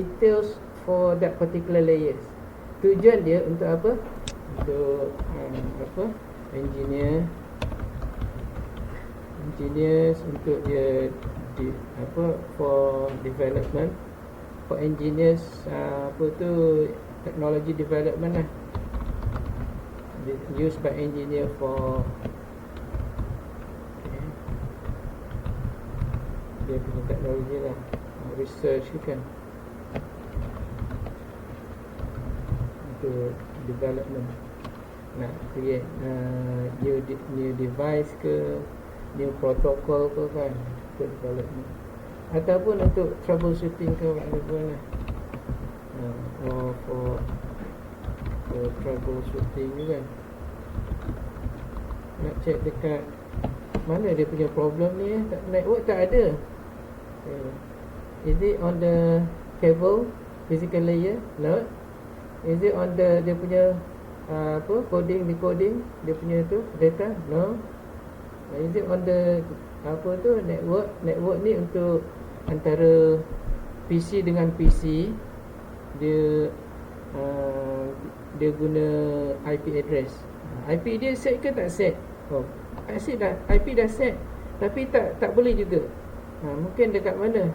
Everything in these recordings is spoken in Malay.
details for that particular layers. Tujuan dia untuk apa? Untuk engineers untuk dia for development, for engineers technology development lah, used by engineer for dia punya teknologi lah, research kan, untuk development, nak create new device ke, new protocol ke kan, untuk development, ataupun untuk troubleshooting ke whatever lah, or for troubleshooting kan, nak check dekat mana dia punya problem ni, network tak ada. Is it on the cable physical layer? No. Is it on the dia punya coding decoding dia punya tu data? No. Is it on the network ni untuk antara PC dengan PC, dia guna IP address. IP dia set ke tak set? IP dah set, tapi tak boleh juga. Mungkin dekat mana?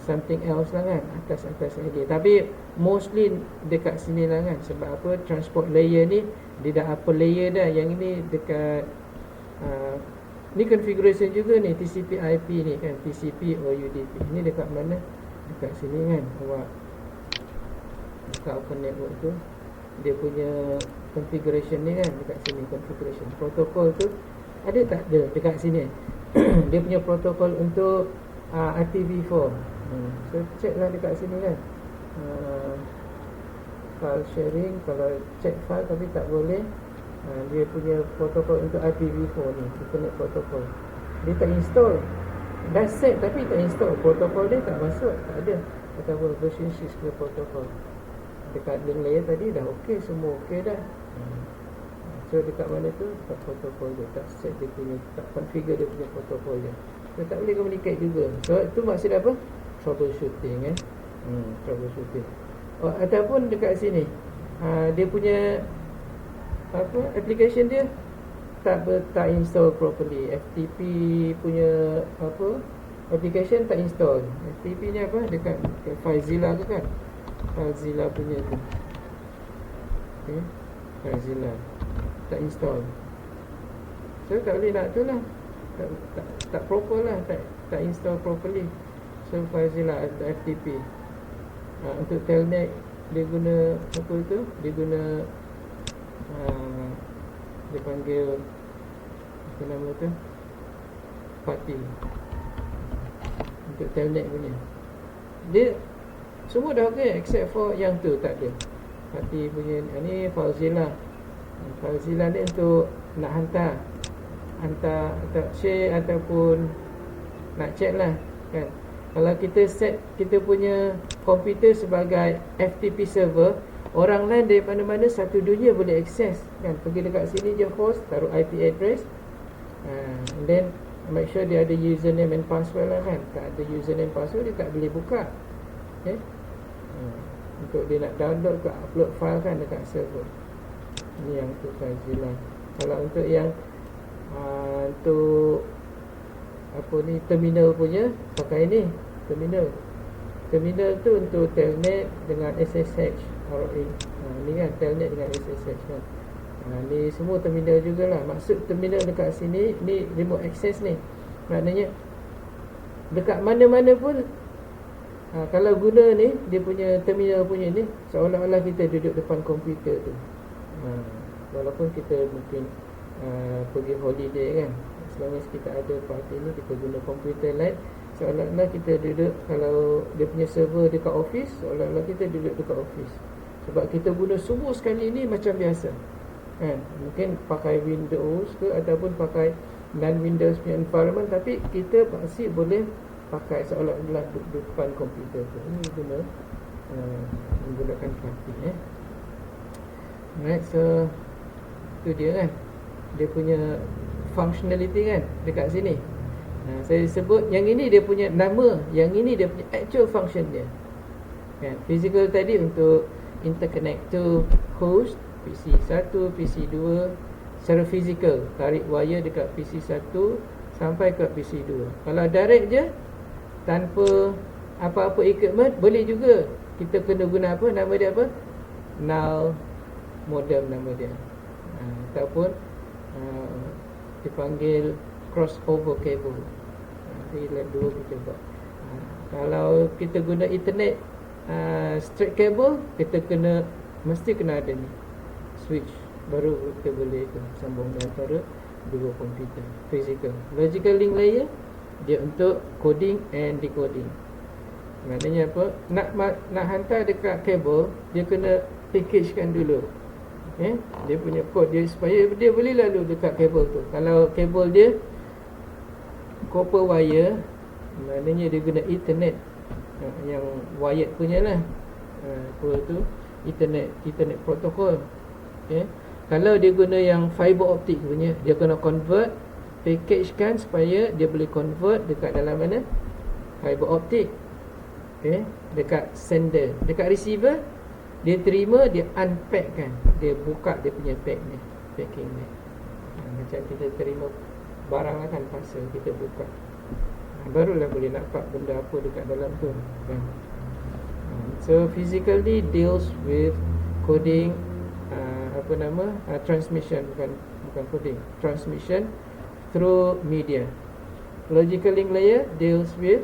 Something else lah kan, atas lagi. Tapi mostly dekat sini lah kan. Sebab apa? Transport layer ni dia dah upper layer dah. Yang ini dekat ni configuration juga ni, TCP IP ni kan, TCP or UDP. Ini dekat mana? Dekat sini kan. Awak dekat open network tu, dia punya configuration ni kan, dekat sini configuration. Protokol tu ada tak? Ada dekat sini. Dia punya protokol untuk IPv4. So check lah dekat sini kan. File sharing, kalau check file tapi tak boleh. Dia punya protokol untuk IPv4 ni, Ethernet protokol. Dia tak install. Dah set tapi tak install. Protokol dia tak masuk, tak ada. Ataupun version 6 ke protokol. Dekat link layer tadi dah okey, semua okey dah. So dekat mana tu? Dekat protokol dia tak set dia punya, tak configure dia punya protokol dia. So tak boleh communicate juga. So itu maksud apa? Troubleshooting troubleshooting. Ataupun dekat sini dia punya application dia tak install properly. FTP punya application tak install. FTP ni apa? Dekat FileZilla tu kan. FileZilla punya tu. Okay. FileZilla tak install. So tak boleh nak tu lah. Tak proper lah, tak install properly. So FileZilla atau FTP. Untuk telnet dia guna apa tu? Dia guna dia panggil apa nama tu? Party. Untuk telnet punya. Dia semua dah okey except for yang tu tak ada. Party punya ni FileZilla. FileZilla ni untuk nak hantar atau share ataupun nak check lah kan. Kalau kita set kita punya komputer sebagai FTP server, orang lain dari mana-mana satu dunia boleh akses kan. Pergi dekat sini je host, taruh IP address, and then make sure dia ada username and password lah kan. Tak ada username password dia tak boleh buka. Okay. Untuk dia nak download ke upload file kan dekat server. Ini yang untuk FileZilla. Kalau untuk yang untuk apa ni, terminal punya, pakai ni terminal tu untuk telnet dengan SSH ROA. Ni kan telnet dengan SSH kan. Ni semua terminal jugalah. Maksud terminal dekat sini ni remote access ni. Maknanya dekat mana-mana pun kalau guna ni, dia punya terminal punya ni, seolah-olah kita duduk depan komputer tu. Walaupun kita mungkin pergi holiday kan, selama kita ada parti ni, kita guna komputer lain, seolah-olah kita duduk, kalau dia punya server dekat office, seolah-olah kita duduk dekat office. Sebab kita guna semua sekali ni macam biasa kan. Mungkin pakai Windows ke ataupun pakai non-Windows punya environment, tapi kita pasti boleh pakai seolah-olah duduk depan komputer tu. Ini guna menggunakan parti Alright, so itu dia kan, dia punya functionality kan dekat sini. Saya sebut yang ini dia punya nama, yang ini dia punya actual function dia. kan. Physical tadi untuk interconnect to host PC 1, PC 2 secara fizikal, tarik wire dekat PC 1 sampai ke PC 2. Kalau direct je tanpa apa-apa equipment, boleh juga. Kita kena guna apa, nama dia apa, null modem nama dia, ataupun dipanggil crossover cable. Nanti lab 2 kita buat. Kalau kita guna internet straight cable, kita mesti kena ada ni switch, baru kita boleh sambung antara dua komputer physical. Logical link layer dia untuk coding and decoding. Maknanya apa, nak hantar dekat kabel, dia kena packagekan dulu, dia punya kod dia, supaya dia boleh lalu dekat kabel tu. Kalau kabel dia copper wire, maknanya dia guna Ethernet, yang wired punya lah, apa tu, Ethernet protocol. Kalau dia guna yang fiber optic punya, dia kena convert, packagekan supaya dia boleh convert dekat dalam mana, fiber optic, dekat sender, dekat receiver. Dia terima, dia unpack kan, dia buka dia punya pack ni, packing ni. Macam kita terima barang lah kan, parcel kita buka, barulah boleh nampak benda apa dekat dalam tu kan. So physically deals with coding, transmission, bukan coding, transmission through media. Logical link layer deals with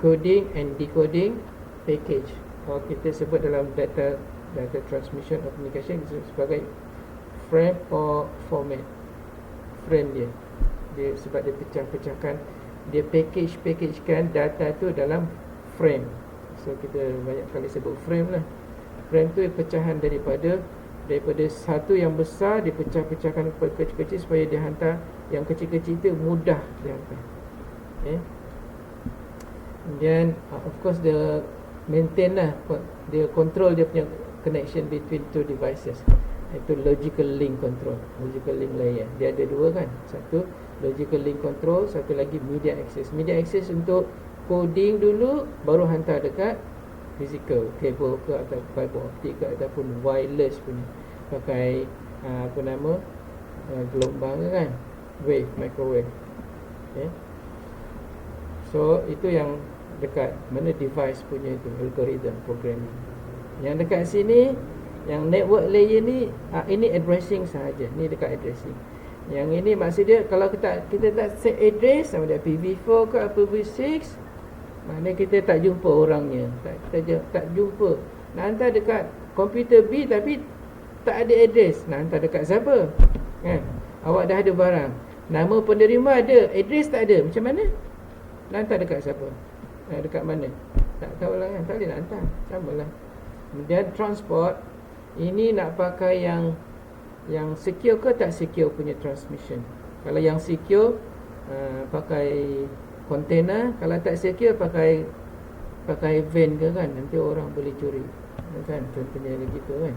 coding and decoding package, atau kita sebut dalam data transmission or communication sebagai frame or format. Frame dia sebab dia pecah-pecahkan, dia packagekan data tu dalam frame. So kita banyak kali sebut frame lah. Frame tu pecahan daripada satu yang besar, dia pecah-pecahkan kepada kecil-kecil supaya dia hantar yang kecil-kecil itu mudah dihantar. Kemudian of course dia maintain lah, dia control dia punya connection between two devices. Itu logical link control, logical link layer. Dia ada dua kan, satu logical link control, satu lagi media access. Media access untuk coding dulu, baru hantar dekat physical, kabel ke atau fiber optic ke ataupun wireless punya, pakai gelombang kan, wave, microwave. So itu yang dekat mana device punya itu, algorithm programming. Yang dekat sini, yang network layer ni, ini addressing sahaja. Ni dekat addressing. Yang ini maksud dia, kalau kita tak set address, sama ada IPv4 ke IPv6, maknanya kita tak jumpa orangnya, tak jumpa. Nak hantar dekat komputer B tapi tak ada address, nak hantar dekat siapa kan? Awak dah ada barang, nama penerima ada, address tak ada, macam mana? Nak hantar dekat siapa? Dekat mana? Tak tahulah kan, tak boleh nak hantar. Sama lah. Kemudian transport, ini nak pakai yang secure ke tak secure punya transmission. Kalau yang secure, pakai container. Kalau tak secure, pakai van ke kan, nanti orang boleh curi kan, contohnya begitu kan.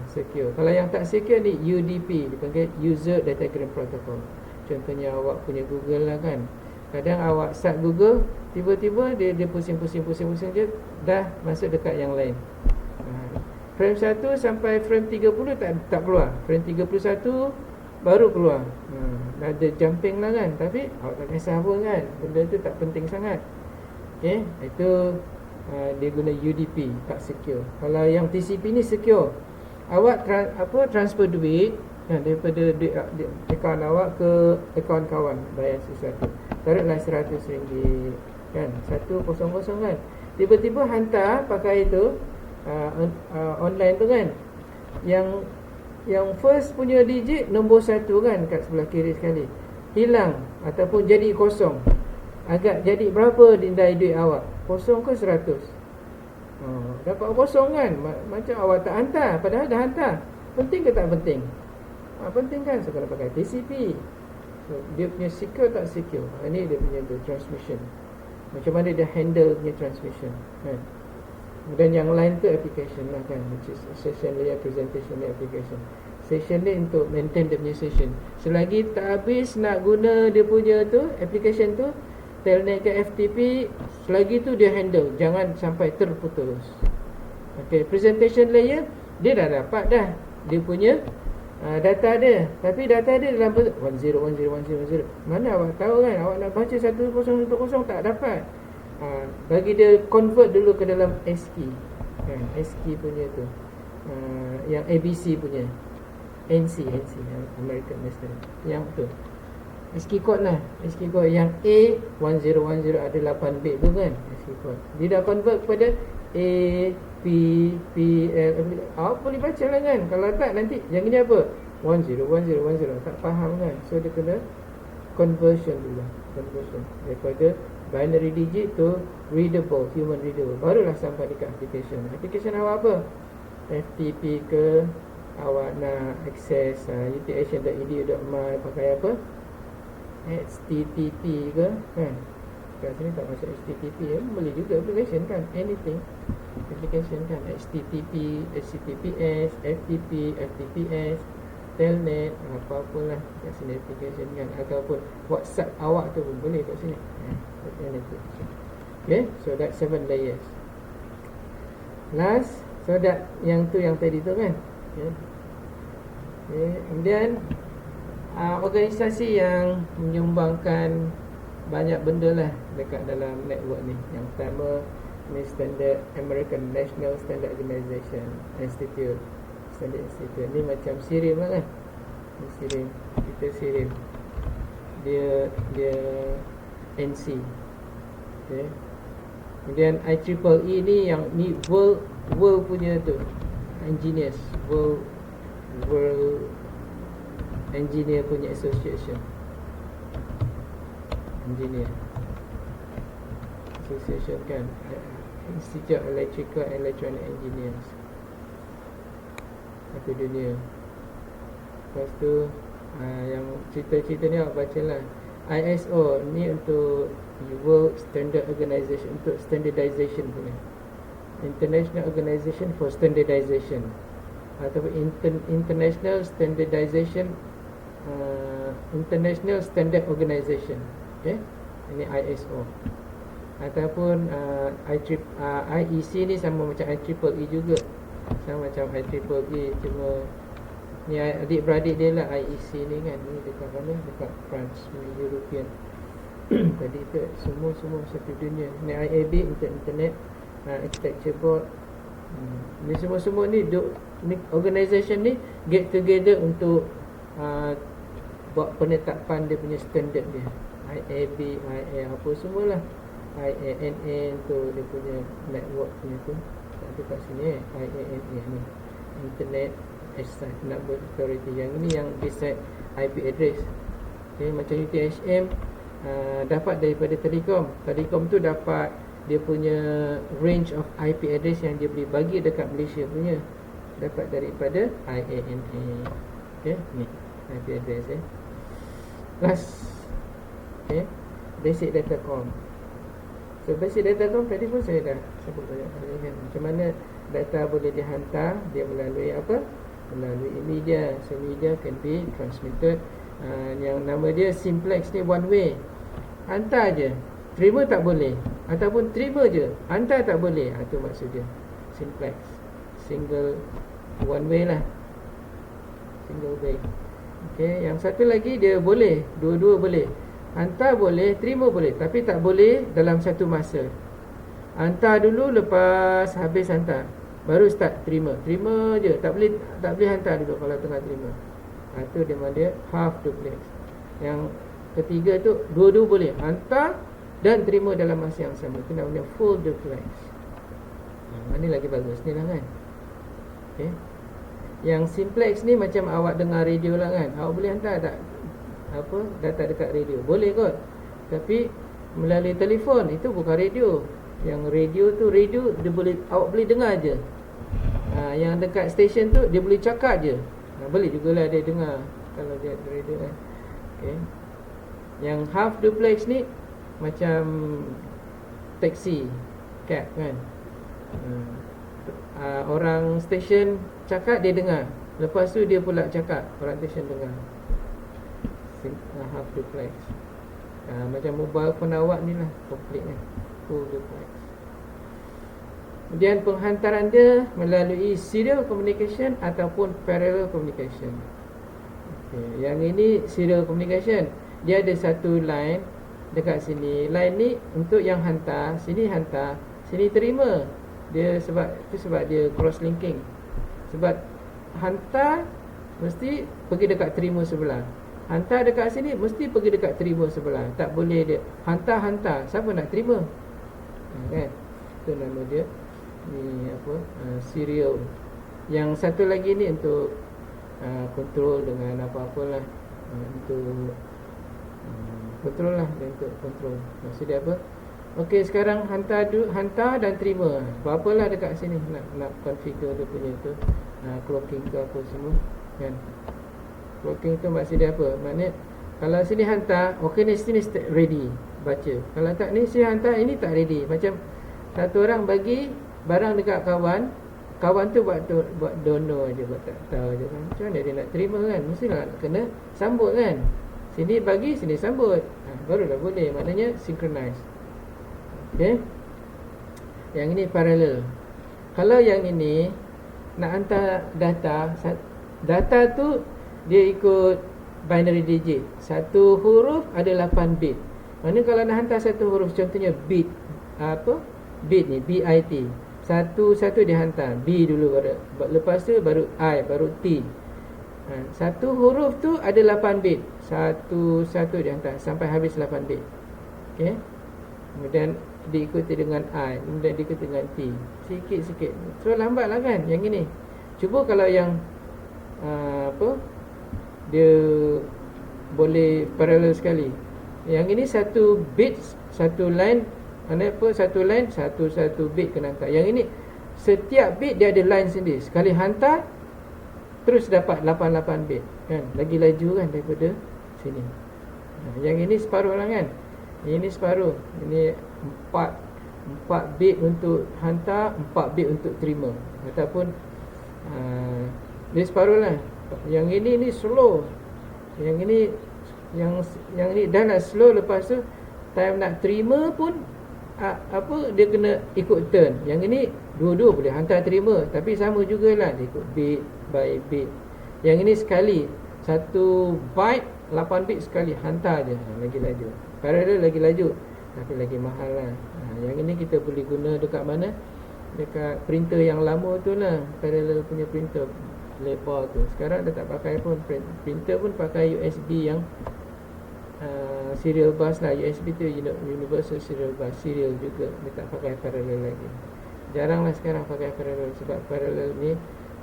Secure. Kalau yang tak secure ni UDP, dipanggil User Datagram Protocol. Contohnya awak punya Google lah kan, kadang awak start Google, tiba-tiba dia pusing-pusing je, dah masuk dekat yang lain. Frame 1 sampai frame 30 tak keluar, frame 31 baru keluar. Dah ada jumping lah kan, tapi awak tak kisah apa kan, benda tu tak penting sangat. Itu dia guna UDP, tak secure. Kalau yang TCP ni secure, awak transfer duit daripada akaun awak ke akaun kawan, bayar sesuatu, taruhlah RM100 kan, 100 kan, tiba-tiba hantar pakai itu online tu kan, yang first punya digit nombor 1 kan, kat sebelah kiri sekali hilang ataupun jadi kosong. Agak jadi berapa nilai duit awak? Kosong ke 100? Dapat kosong kan, macam awak tak hantar, padahal dah hantar. Penting ke tak penting? Penting kan, so kalau pakai TCP, so, dia punya secure tak secure. Ini dia punya transmission, macam mana dia handle punya transmission kan. Dan yang lain tu application lah kan, which is session layer, presentation layer application. Session ni untuk maintain dia punya session. Selagi tak habis nak guna dia punya tu application tu, telnet ke FTP, selagi tu dia handle, jangan sampai terputus. Okay, presentation layer dia dah dapat dah dia punya data dia, tapi data dia dalam 10101010. Mana awak tahu kan, awak nak baca 1010 tak dapat. Bagi dia convert dulu ke dalam ASCII kan, ASCII punya tu, yang ABC punya, NC American National, yang tu ASCII code lah, ASCII code yang A1010 ada 8 bit tu kan, ASCII code. Dia dah convert kepada A, P, L. Boleh baca lah kan. Kalau tak nanti yang ini apa, 101010, tak faham kan. So dia kena conversion dulu, conversion daripada binary digit to readable, human readable, barulah sampai dekat application. Application awak apa, FTP ke, awak nak access uthn.edu.my pakai apa, HTTP ke kan. Kat sini tak masuk HTTP boleh juga application kan, anything application kan, HTTP, HTTPS, FTP, FTPS, telnet, apa-apalah kat sini application kan. Ataupun WhatsApp awak tu pun boleh kat sini. Okay, so that's 7 layers. Last, so that yang tu yang tadi tu kan. Okay, kemudian organisasi yang menyumbangkan banyak benda lah dekat dalam network ni. Yang pertama ni Standard American National Standard Organization Institute, Standard Institute ni macam SIRIM lah kan. Ni SIRIM, kita SIRIM, dia NC. Okay. Kemudian IEEE ni yang ni world punya tu, engineers, world engineer punya association, engineer association kan, Institute of Electrical and Electronic Engineers satu dunia. Lepas tu yang cerita-cerita ni awak baca lah. ISO ni untuk World Standard Organization, untuk standardization punya, International Organization for Standardization ataupun International Standardization, International Standard Organization. Okay, ini ISO. Ataupun IEC ni sama macam IEEE juga, sama macam IEEE, cuma ni adik-beradik dia lah IEC ni kan. Ni dekat mana, dekat France, European. Tadi tu semua satu dunia. Ni IAB untuk Internet Architecture Board. Ni semua ni organisation ni get together untuk buat penetapan dia punya standard dia. IAB, IA apa semualah, IANN tu dia punya network punya tu. Tak kat sini IANN ni, Internet Access Number Authority. Yang ni yang decide IP address. Okay, macam UTHM dapat daripada Telekom tu dapat dia punya range of IP address yang dia boleh bagi dekat Malaysia punya, dapat daripada IANN. Okay, ni IP address Last, okay, Basic Datacom. So basic datacom tadi pun saya dah sebut banyak kali kan, macam mana data boleh dihantar, dia melalui apa, melalui media. So media can be transmitted, yang nama dia simplex ni one way, hantar je, terima tak boleh, ataupun terima je, hantar tak boleh. Itu maksud dia simplex, single one way lah, single way. Okay, yang satu lagi dia boleh, dua-dua boleh, hantar boleh, terima boleh, tapi tak boleh dalam satu masa. Hantar dulu, lepas habis hantar baru start terima. Terima je, tak boleh hantar dulu kalau tengah terima. Itu dia half duplex. Yang ketiga tu dua-dua boleh, hantar dan terima dalam masa yang sama. Itu namanya full duplex. Mana lagi bagus ni lah kan. Okay, yang simplex ni macam awak dengar radio lah kan. Awak boleh hantar tak apa data dekat radio? Boleh kot, tapi melalui telefon itu bukan radio. Yang radio tu, radio dia boleh, awak boleh dengar je. Yang dekat stesen tu dia boleh cakap je. Boleh jugalah dia dengar kalau dia radio kan. Okay, yang half duplex ni macam taxi, cab kan. Orang stesen cakap dia dengar, lepas tu dia pula cakap, orang stesen dengar. Half duplex. Macam mobile phone awak ni lah, complete kan, full duplex. Kemudian penghantaran dia melalui serial communication ataupun parallel communication. Yang ini serial communication. Dia ada satu line dekat sini. Line ni untuk yang hantar, sini terima. Dia sebab dia cross linking. Sebab hantar mesti pergi dekat terima sebelah. Hantar dekat sini mesti pergi dekat terima sebelah. Tak boleh dia hantar, siapa nak terima? Kan? Itu nama dia. Ni serial. Yang satu lagi ni untuk control dengan apa-apalah, untuk control lah, untuk control. Maksud dia apa? Okey, sekarang hantar dan terima. Apa-apalah dekat sini nak configure dia punya tu, clocking ke apa semua kan. Clocking tu maksud dia apa? Maknanya kalau sini hantar, okey ni sini ready baca. Kalau tak ni sini hantar, ini tak ready. Macam satu orang bagi barang dekat kawan tu buat donor je, buat tak tahu je kan. Macam mana dia nak terima kan? Mestilah kena sambut kan. Sini bagi, sini sambut, barulah boleh. Maknanya synchronize. Okay. Yang ini parallel. Kalau yang ini nak hantar data tu dia ikut binary digit. Satu huruf ada 8 bit. Maknanya kalau nak hantar satu huruf, contohnya bit, bit ni, bit. Satu dihantar, B dulu baru, lepas tu baru I, baru T. Satu huruf tu ada 8 bit. Satu dihantar sampai habis 8 bit. Okay. Kemudian diikuti dengan I, kemudian diikuti dengan T. Sikit-sikit. So lambat lah kan yang ini. Cuba kalau yang dia boleh parallel sekali. Yang ini satu bit, satu line. Satu line, satu bit kena hantar. Yang ini setiap bit dia ada line sendiri. Sekali hantar terus dapat 88 bit kan. Lagi laju kan daripada sini. Yang ini separuh lah kan. Ini separuh. Ini 4 bit untuk hantar, 4 bit untuk terima. Ataupun dia separuh lah. Yang ini slow. Yang ini yang ini dah nak slow. Lepas tu time nak terima pun dia kena ikut turn. Yang ini dua-dua boleh hantar terima, tapi sama jugalah dia ikut bit by bit. Yang ini sekali 1 byte 8 bit sekali hantar je, lagi laju. Parallel lagi laju, tapi lagi mahal lah. Yang ini kita boleh guna dekat mana? Dekat printer yang lama tu lah, parallel punya printer lebar tu. Sekarang dah tak pakai pun. Printer pun pakai USB yang serial bus lah. USB tu universal serial bus, serial juga. Dia tak pakai parallel lagi. Jarang lah sekarang pakai parallel. Sebab parallel ni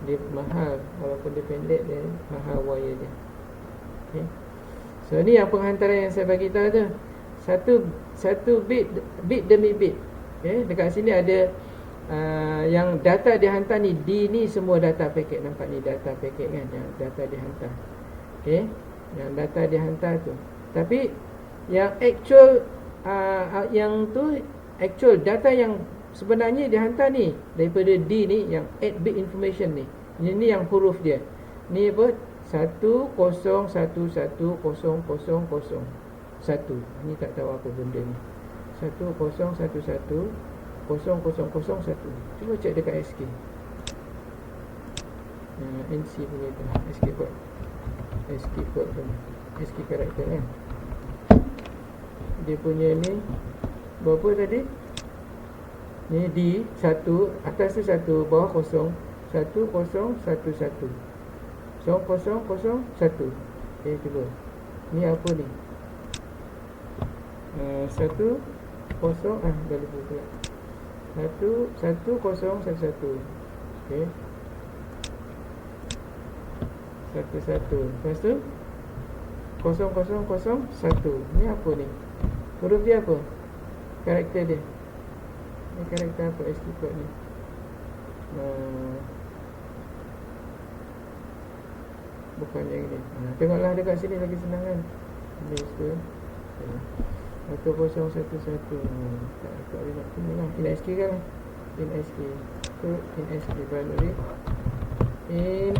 dia mahal. Walaupun dia pendek, dia mahal wire dia. Okay. So ni yang penghantaran yang saya bagi tahu tu. Satu bit demi bit. Okay. Dekat sini ada yang data dihantar ni, D ni semua data paket. Nampak ni data paket kan, yang data dihantar. Okay. Yang data dihantar tu. Tapi yang actual yang tu actual data yang sebenarnya dihantar ni daripada D ni, yang 8 bit information ni. Ini yang huruf dia. Ni apa? 10110001. Ni tak tahu apa benda ni. 10110001. Cuba cek dekat SK. NC punya tu, SK code. SK code tu. SK karakter kan. Dia punya ni berapa tadi? Ni D 1, atas tu 1, bawah kosong. 1011 0001. Okay, cuba. Ni apa ni? 10 dah lupa pula. 1011. Okay. 11. Lepas tu 0001. Ni apa ni? Huruf dia apa? Karakter dia. Ni karakter apa SQ code ni? Bukan yang ni. Tengoklah dekat sini lagi senang kan. Ni tu. 1011. Tak ada nak sini lah. In SQ kan? In SQ. So in SQ binary. In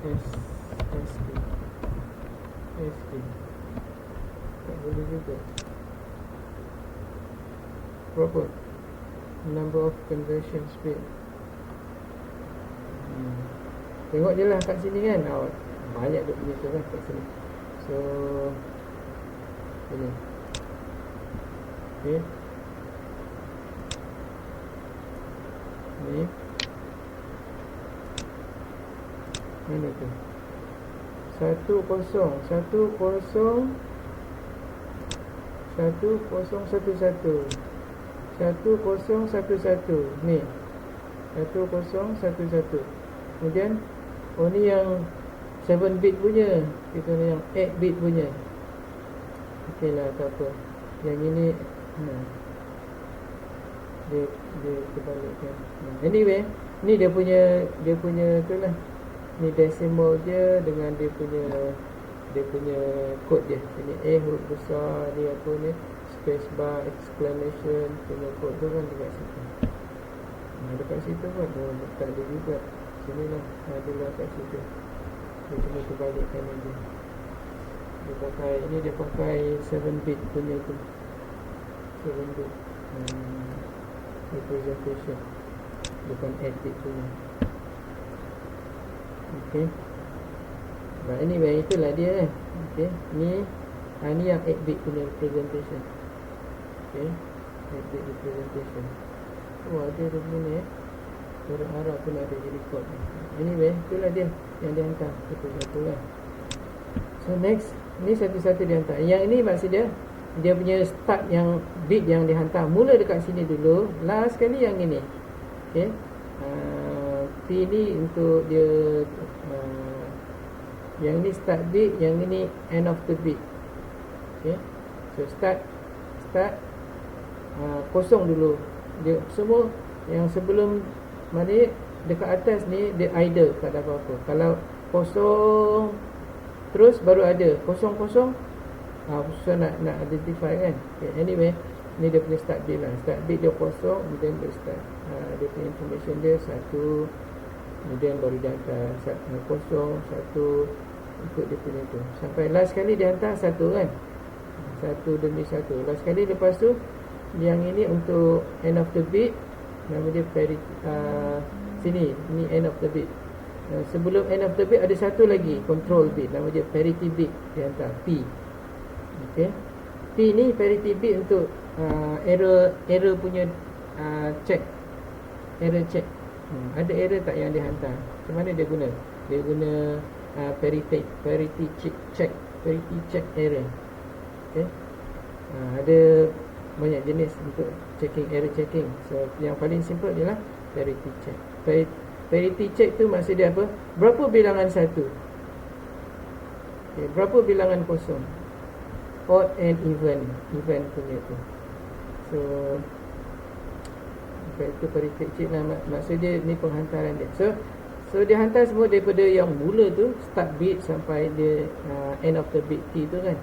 SQ. boleh juga. Berapa? Number of conversion speed. Tengok je lah kat sini kan. Banyak dia punya tu kan kat sini. So ini. Okay. Ni. Mana tu? 1011 ni 1011. Kemudian ni yang 7 bit punya, kita ni yang 8 bit punya. Okey lah, tak apa. Yang ini dia terbalikkan. Anyway, ni dia punya tu lah. Ni decimal dia dengan dia punya kod dia. Ini A huruf besar, ni apa ni, space bar, exclamation punya kod tu kan dekat situ. Dekat situ pun tak ada juga. Sini lah, ada lah kat situ. Dia cuma terbalikkan aja. Dia pakai 7 bit punya tu. 7 bit representation, bukan 8 bit punya. Okay. But anyway, itulah dia. Okay. Ni yang 8 bit punya representation. Okay. 8 bit representation. Ada dia punya orang Arab pun ada jadi record. Anyway, itulah dia yang dia hantar satu-satu lah. So next, ni satu-satu dia hantar. Yang ini maksud dia punya start yang bit yang dihantar mula dekat sini dulu, last sekali yang ini. Okay. P ni untuk dia yang ni start bit, yang ini end of the bit. Okay. So start kosong dulu. Dia semua yang sebelum mana dekat atas ni dia idle, tak ada apa-apa. Kalau kosong terus baru ada kosong, susah nak identify kan. Okay, anyway, ni dia punya start bit lah. Start bit dia kosong, kemudian dia start dia punya information dia 1, kemudian baru dia hantar kosong, 1, ikut dia punya tu sampai last sekali dia hantar 1 kan, 1 demi 1. Last sekali lepas tu yang ini untuk end of the bit, nama dia parity. Sini ni end of the bit. Sebelum end of the bit ada satu lagi control bit, nama dia parity bit, dia hantar P. Okay. P ni parity bit untuk error punya check, error check. Ada error tak yang dia hantar, macam mana dia guna? Dia guna parity check error. Okay. Ada banyak jenis untuk checking, error checking. So yang paling simple ialah parity check. Parity check tu maksud dia apa? Berapa bilangan 1? Okay, berapa bilangan kosong? Odd and even punya tu. So itu parity check lah. Maksud dia ni penghantaran dia. So dia hantar semua daripada yang mula tu, start bit sampai dia end of the bit T tu kan.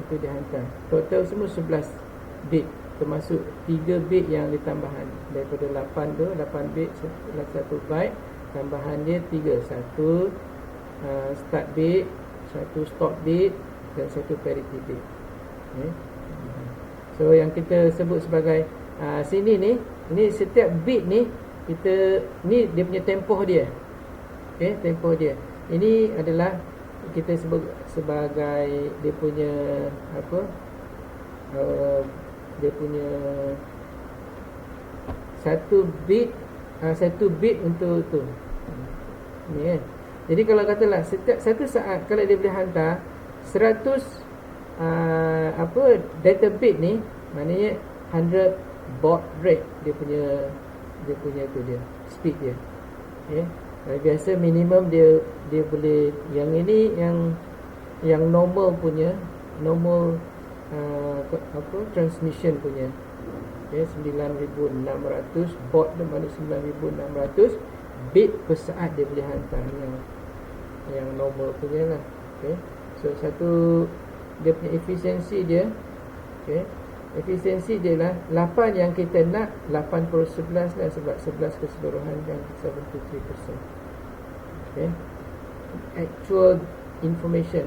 Itu dia hantar. Total semua 11 bit, termasuk 3 bit yang ditambahan. Daripada 8 tu, 8 bit 1 byte, tambahan dia 3. 1 start bit, 1 stop bit dan 1 parity bit. Okay. So yang kita sebut sebagai sini ni setiap bit ni ni dia punya tempoh dia. Okay, tempoh dia. Ini adalah kita sebut sebagai dia punya apa? Dia punya satu bit untuk tu. Ni kan. Jadi kalau katalah setiap satu saat kalau dia boleh hantar 100 data bit ni, maknanya 100 baud rate dia punya tu dia, speed dia. Okey. Biasa minimum dia boleh, yang ini yang normal punya, normal transmission punya. Okay, 9600 baud dia mana 9600 bit per saat dia boleh hantar, yang normal punya lah. Okay. So dia punya efisiensi dia, okay, efisiensi dia lah 8 yang kita nak, 8 per 11 lah, sebab 11 keseluruhan kan 73%. Okay. Actual information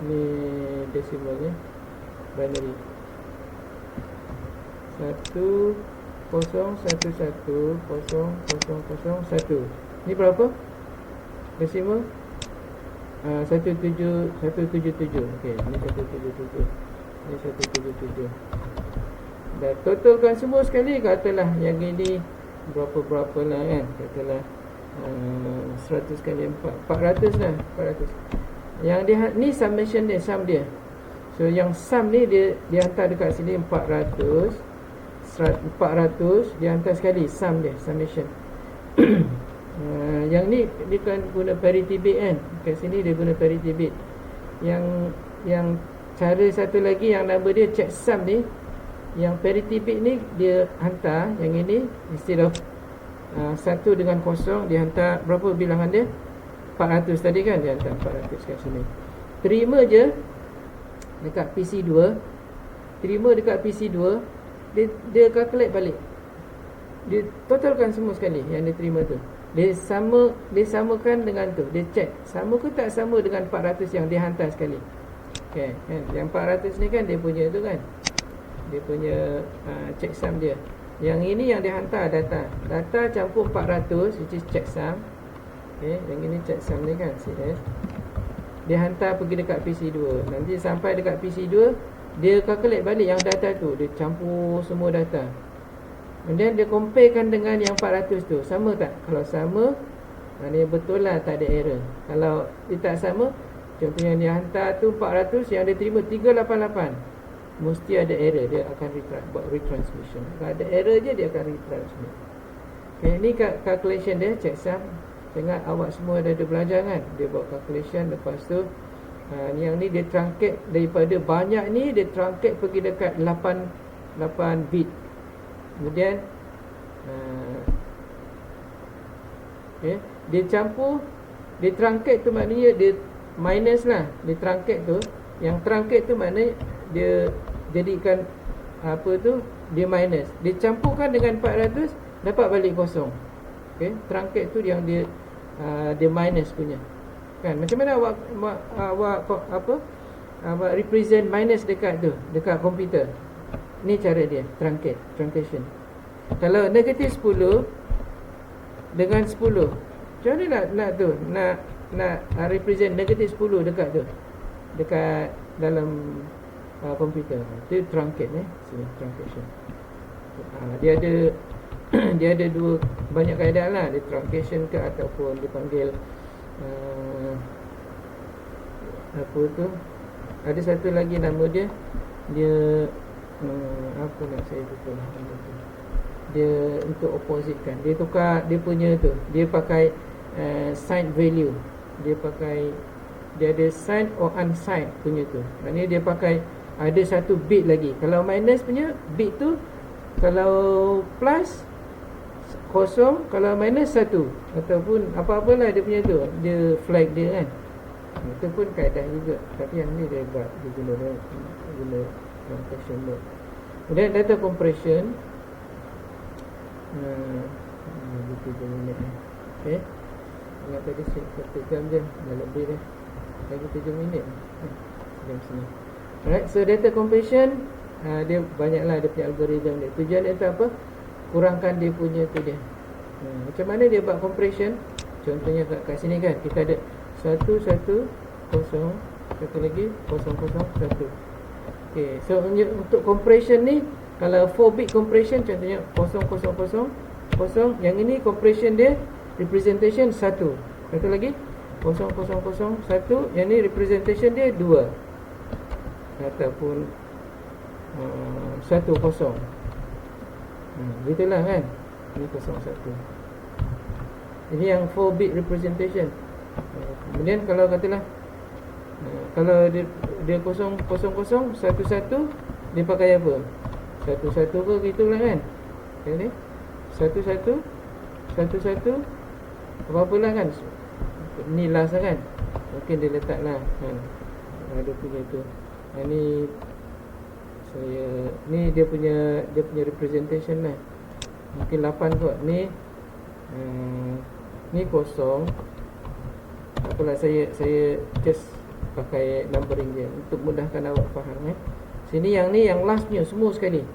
Ni desimalnya binary 10110001. Ni berapa desimal? 177. Okey, ni 177. Ni 177. Dah totalkan semua sekali, katalah yang ini berapa-berapa lah kan, katalah 100 kali 4, 400 lah, 400. Yang dia ni summation dia, sum dia. So yang sum ni dia hantar dekat sini 400 dia hantar sekali sum dia, summation. Yang ni dia kan guna parity bit kan. Kat sini dia guna parity bit. Yang cara satu lagi yang nama dia checksum ni, yang parity bit ni dia hantar yang ini instead of 1 dengan 0 dia hantar berapa bilangan dia? 400 tadi kan, dia hantar 400 kat sini. Terima je dekat PC2. Terima dekat PC2, dia calculate balik. Dia totalkan semua sekali yang dia terima tu. Dia samakan dengan tu. Dia check sama ke tak sama dengan 400 yang dia hantar sekali. Okay, kan? Yang 400 ni kan dia punya tu kan, dia punya checksum dia. Yang ini yang dia hantar data campur 400 which is checksum. Okay, yang ini checksum ni kan, CS. Dia hantar pergi dekat PC2. Nanti sampai dekat PC2, dia calculate balik yang data tu. Dia campur semua data. Kemudian dia comparekan dengan yang 400 tu. Sama tak? Kalau sama, maknanya betul lah, tak ada error. Kalau dia tak sama, contohnya dia hantar tu 400, yang dia terima 388, mesti ada error. Dia akan buat retransmission. Kalau ada error je, dia akan retransmit. Okay, ini calculation dia, checksum. Ingat awak semua ada belajar kan. Dia buat calculation. Lepas tu yang ni dia truncat daripada banyak ni, dia truncat pergi dekat 8 bit. Kemudian okay, dia campur, dia truncat tu maknanya dia minus lah. Dia truncat tu, yang truncat tu maknanya dia jadikan apa tu, dia minus. Dia campurkan dengan 400, dapat balik kosong. Okay, truncat tu yang dia minus punya. Kan macam mana awak represent minus dekat tu, dekat komputer. Ni cara dia, truncation. Kalau negatif 10 dengan 10, macam mana nak tu, nak represent negatif 10 dekat tu, dekat dalam komputer. Itu truncat sini, truncation. Dia ada dua banyak kaedah lah. Dia truncation ke ataupun dipanggil apa tu, ada satu lagi nama dia, apa nak saya lupa nama tu. Dia untuk opposite kan, dia tukar dia punya tu, dia pakai sign value. Dia ada sign or unsigned punya tu. Maknanya dia pakai ada satu bit lagi. Kalau minus punya bit tu, kalau plus 0, kalau minus 1, ataupun apa-apalah dia punya tu, dia flag dia kan. Itu pun kaedah juga. Tapi yang ni dia guna compression mode. Kemudian data compression, 7 minit. Okay, ingat tadi 1 jam je, dah lebih dah. Lagi 7 minit jam sini. Alright, so data compression, dia banyaklah dia punya algoritma dia. Tujuan dia tu apa? Kurangkan dia punya tu dia. Macam mana dia buat compression? Contohnya kat sini kan, kita ada 110, satu lagi 001. Okay, so untuk compression ni, kalau 4 bit compression, contohnya 0000, yang ini compression dia representation 1. Satu lagi 0001, yang ni representation dia 2 ataupun 10. Begitulah kan. Ini 01. Ini yang 4 bit representation. Kemudian kalau katalah kalau dia 00011, dia pakai apa? 11 ke gitulah kan. Ini 11 apa-apalah kan. Ni last lah kan. Mungkin dia letaklah kan, ada punya tu. Ni dia punya representation lah. Mungkin 8 kot. Ni 0. Apalah, saya just pakai numbering dia untuk mudahkan awak faham. Sini yang ni yang last punya semua sekali.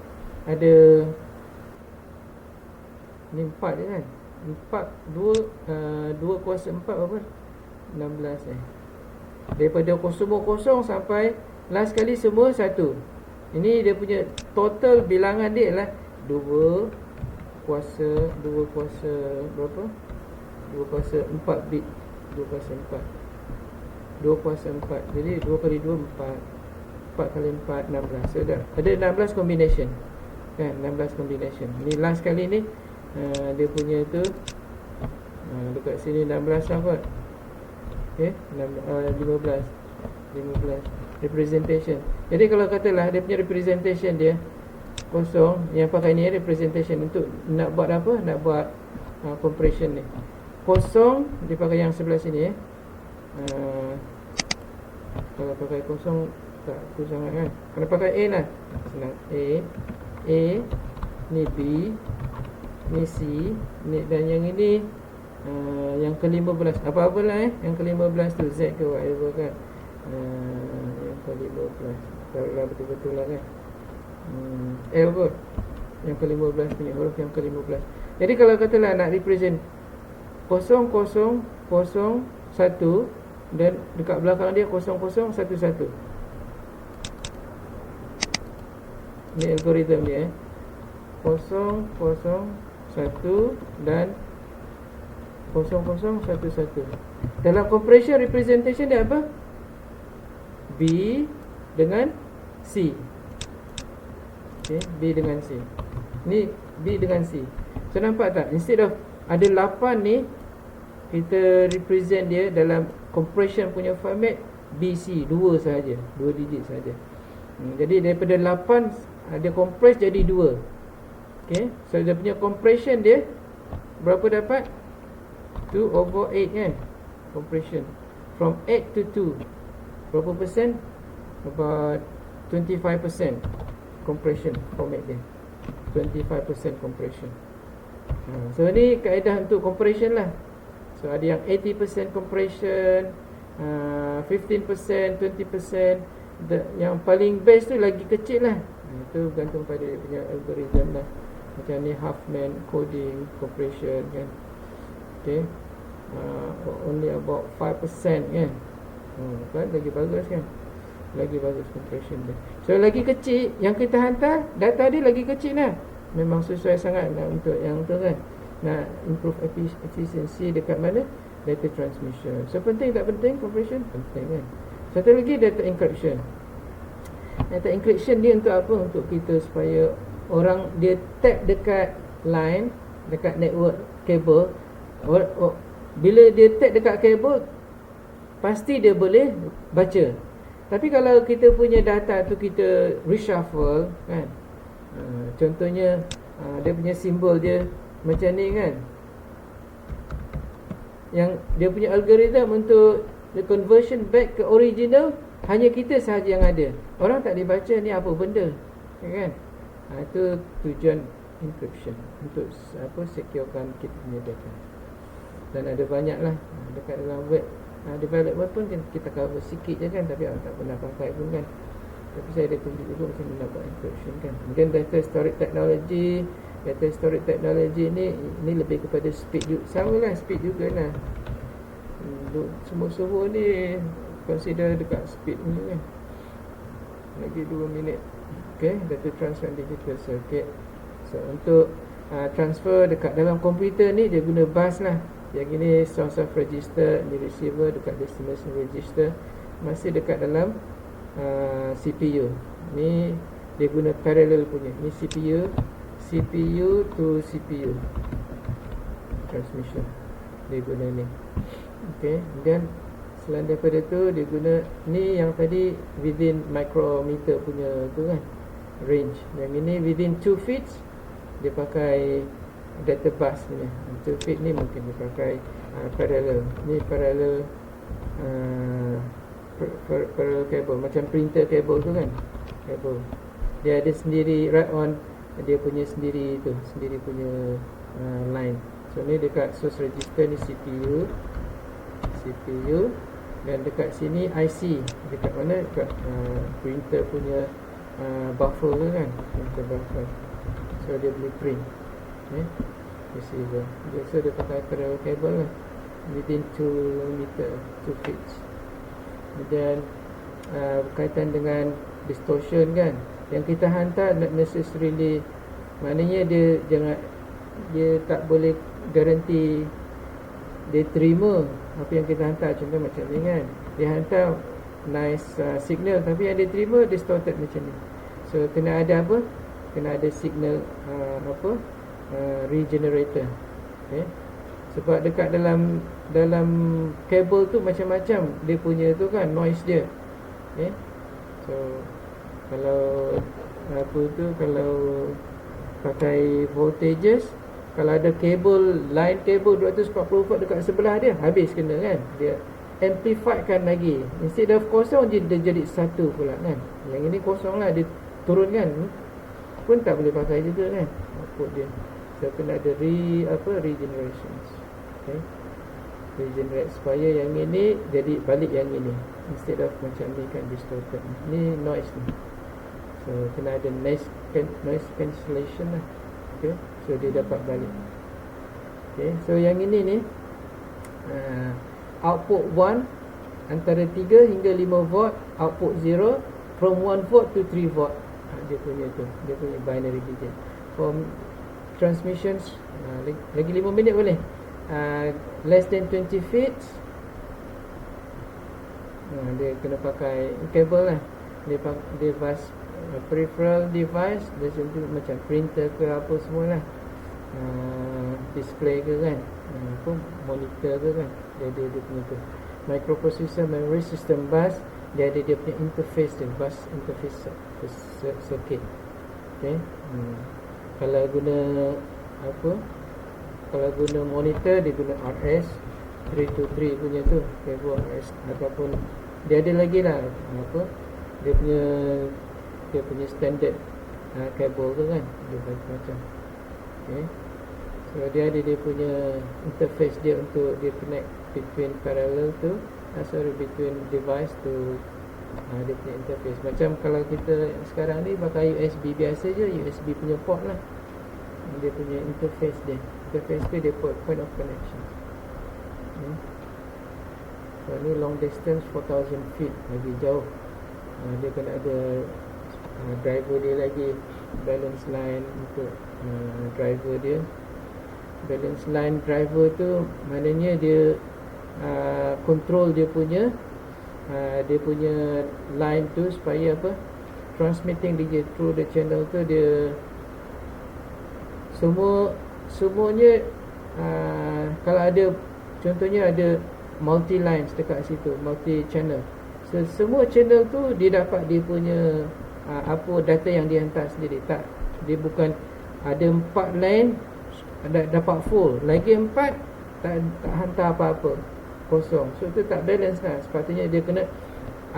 Ada ni 4 je kan. 2 kuasa 4 berapa? 16 Daripada 0 sampai last kali semua 1. Ini dia punya total bilangan dia lah 2 kuasa berapa? 2 kuasa 4 bit. 2 kuasa 4. Jadi 2 kali 2 4. 4 kali 4 16. So dah ada 16 combination. Kan 16 combination. Ni last kali ni dia punya tu dekat sini 16 lah kot. Okey, 15 representation. Jadi kalau katalah dia punya representation dia kosong, yang pakai ni representation untuk nak buat apa? Nak buat compression ni. Kosong dia pakai yang sebelah sini kalau pakai kosong tak tu sangat kan. Kena pakai A lah. Senang. A ni B, ni C, ni, dan yang ini yang ke-15 apa-apalah yang ke-15 tu Z ke whatever kan. Yang ke-15 kalau betul-betul lah kan. L kot. Yang ke-15 punya huruf yang ke-15. Jadi kalau katalah nak represent 0 0 0 1 dan dekat belakang dia 0 0 1 1. Ni algoritma dia 0 0 1 dan 0 0 1 1. Dalam compression representation dia apa? B dengan C. Okay, B dengan C. Ni B dengan C. So nampak tak? Instead of ada 8 ni, kita represent dia dalam compression punya format BC 2 sahaja, 2 digit sahaja. Jadi daripada 8 dia compress jadi 2. Okay, so dia punya compression dia berapa dapat? 2/8 kan. Compression from 8 to 2. Berapa persen? About 25% compression format dia. 25% compression. So ni kaedah untuk compression lah. So ada yang 80% compression, 15%, 20%. Yang paling best tu lagi kecil lah. Itu bergantung pada dia punya algoritma lah. Macam ni Huffman coding compression kan. Okay, only about 5% kan. Kan lagi bagus kan. Lagi bagus compression dia. So lagi kecil, yang kita hantar data dia lagi kecil lah. Memang sesuai sangat lah untuk yang tu kan. Nak improve efficiency dekat mana? Data transmission. So penting tak penting compression? Penting kan. Satu lagi data encryption. Data encryption dia untuk apa? Untuk kita supaya orang dia tap dekat line, dekat network kabel. Bila dia tap dekat kabel, pasti dia boleh baca. Tapi kalau kita punya data tu kita reshuffle kan, contohnya dia punya simbol dia macam ni kan, yang dia punya algoritma untuk the conversion back ke original hanya kita sahaja yang ada. Orang tak dibaca ni apa benda kan. Itu tujuan encryption, untuk apa, securekan kita punya data. Dan ada banyak lah dekat dalam web development pun kita cover sikit je kan, tapi tak pernah pakai pun kan. Tapi saya ada tunjuk juga macam mana buat encryption kan. Kemudian data storage technology. Data storage technology ni lebih kepada speed juga. Sama lah, speed juga lah. Semua server ni consider dekat speed ni kan. Lagi 2 minit. Okay, data transfer digital circuit. So untuk transfer dekat dalam komputer ni dia guna bus lah. Yang ini source of register, ni receiver dekat destination register, masih dekat dalam CPU. Ni dia guna parallel punya. Ni CPU to CPU transmission dia guna ni. Okay, dan selain daripada tu dia guna ni, yang tadi within micrometer punya tu kan, range. Yang ini within 2 feet dia pakai data bus punya. 2 feet ni mungkin dia pakai parallel. Ni parallel parallel cable, macam printer cable tu kan, cable. Dia ada sendiri right on, dia punya sendiri tu, sendiri punya line. So ni dekat source register ni CPU. Dan dekat sini IC. Dekat mana? Dekat printer punya buffer tu kan, printer buffer. So dia boleh print. Receiver. Biasa dia pakai parallel cable lah, within 2 meter, 2 feet. Kemudian berkaitan dengan distortion kan, yang kita hantar not necessarily, maknanya dia tak boleh garanti dia terima apa yang kita hantar. Contoh macam ni kan, dia hantar nice signal, tapi yang dia terima distorted macam ni. So kena ada apa? Kena ada signal regenerator. Sebab dekat dalam kabel tu macam-macam dia punya tu kan, noise dia. So kalau kalau pakai voltages, kalau ada line kabel 240 volt dekat sebelah dia, habis kena kan. Dia amplify kan lagi, instead of kosong dia jadi satu pula kan. Yang ini kosong lah, dia turunkan pun tak boleh pakai juga kan output dia. So kena ada regenerations. Regenerate supaya yang ini jadi balik yang ini, instead of macam ni kan distorted. Ni noise ni. So kena ada noise cancellation lah. So dia dapat balik. So yang ini ni output 1 antara 3 hingga 5 volt, output 0 from 1 volt to 3 volt. Dia punya binary digit. From transmissions, lagi 5 minit boleh. Less than 20 feet, dia kena pakai kabel lah. Dia peripheral device, dia contoh macam printer ke apa semua lah, display ke kan, monitor ke kan, dia punya tu. Microprocessor memory system bus, dia ada dia punya interface dia, bus interface circuit. Kalau guna kalau guna monitor, dia guna RS 323 punya tu, kabel RS, ataupun dia ada lagi lah dia punya standard kabel tu kan, dia macam. So dia ada dia punya interface dia untuk dia connect between parallel tu, between device to dia punya interface. Macam kalau kita sekarang ni pakai USB biasa je, USB punya port lah, dia punya interface dia. Interface tu dia point of connection. So ni long distance 4000 feet, lagi jauh. Dia kena ada driver dia lagi, balance line untuk driver dia. Balance line driver tu maknanya dia control dia punya line tu supaya transmitting digit through the channel tu, dia semuanya kalau ada, contohnya ada multi lines dekat situ, multi channel. So, semua channel tu dia dapat dia punya data yang dia hantar sendiri. Tak, dia bukan ada 4 line dapat full, lagi 4 tak hantar apa-apa, kosong. So tu tak balance lah. Sepatutnya dia kena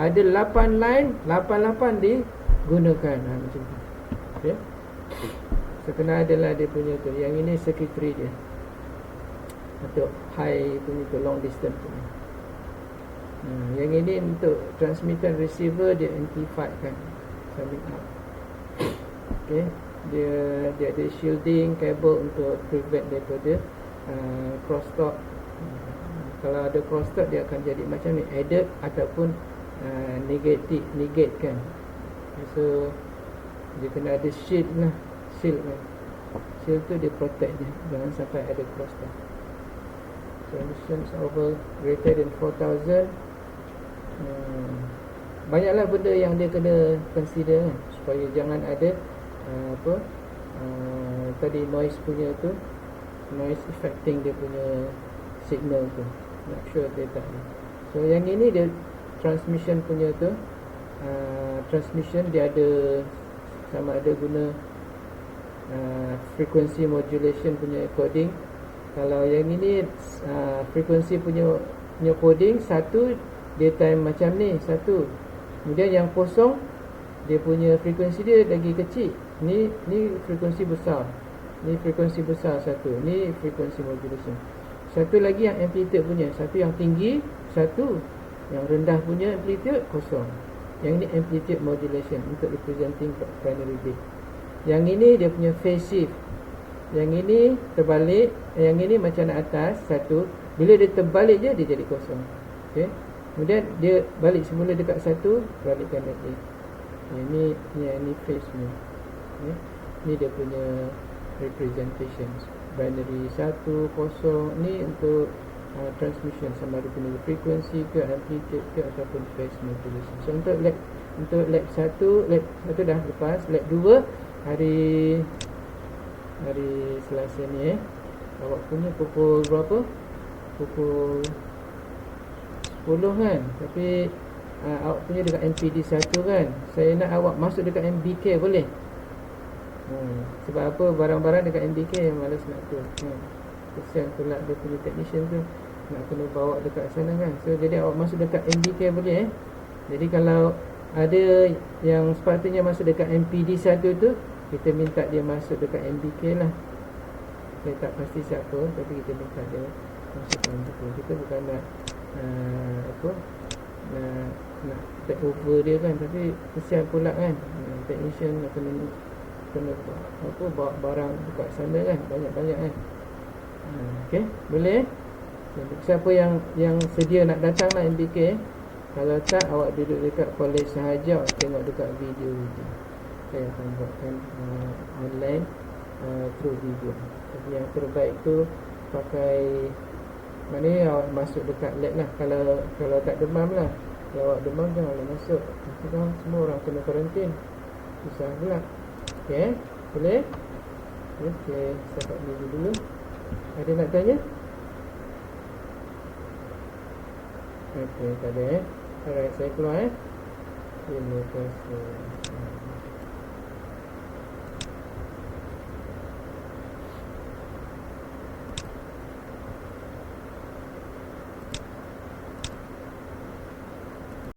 ada 8 line, 8 digunakan macam tu. So kena adalah dia punya tu. Yang ini circuitry dia untuk high punya tu, long distance punya. Yang ini untuk transmitter receiver, dia amplified kan, summing up. Dia ada shielding kabel untuk prevent daripada crosstalk. Kalau ada crosstalk, dia akan jadi macam ni, added ataupun negate kan. So dia kena ada shield lah. Shield tu dia protect dia, jangan sampai ada crosstalk. Transmissions over greater than 4000. Banyaklah benda yang dia kena consider kan, supaya jangan ada tadi noise punya tu, noise affecting dia punya signal tu. Nak sure dia tak ni. So yang ini dia transmission punya tu, transmission dia ada, sama ada guna frequency modulation punya coding. Kalau yang ini frequency punya coding, satu daytime macam ni, satu. Kemudian yang kosong, dia punya frekuensi dia lagi kecil. Ni frekuensi besar. Ni frekuensi besar satu. Ni frekuensi modulation. Satu lagi yang amplitude punya, satu yang tinggi, satu Yang rendah punya amplitude kosong. Yang ni amplitude modulation untuk representing binary bit. Yang ini dia punya phase shift. Yang ini terbalik. Yang ini macam nak atas satu. Bila dia terbalik je dia jadi kosong. Okay. Kemudian dia balik semula dekat satu, balikkan lagi. Ini phase ni. Okay. Ni dia punya representations. Binary 1, 0. Ni untuk transmission, sama ada punya frequency ke, amplitude ke, ataupun phase modulation. So untuk lab 1, lab 1 dah lepas. Lab 2 hari Selasa ni awak punya pukul berapa? Pukul 10 kan. Tapi awak punya dekat MPD 1 kan. Saya nak awak masuk dekat MBK boleh? Sebab apa? Barang-barang dekat MBK yang malas nak tu. Kesian pula dia punya technician tu, nak kena bawa dekat sana kan. So jadi awak masuk dekat MBK boleh Jadi kalau ada yang sepatutnya masuk dekat MPD 1 tu, kita minta dia masuk dekat MBK lah. Saya tak pasti siapa, tapi kita minta dia masuk ke MBK. Kita bukan nak nak take over dia kan. Tapi kesian pula kan, technician nak kena bawa barang dekat sana kan, banyak-banyak kan. Okay, boleh siapa yang sedia nak datang lah MBK. Kalau tak, awak duduk dekat college sahaja, tengok dekat video je. Saya akan buatkan online through video. Tapi yang terbaik tu pakai, maknanya awak masuk dekat lab lah. Kalau tak demam lah. Kalau awak demam janganlah masuk. Nanti kan semua orang kena karantin, susah pula. Okay, boleh? Okay, start video dulu. Ada nak tanya? Okay, tak ada Alright, saya keluar Terima kasih.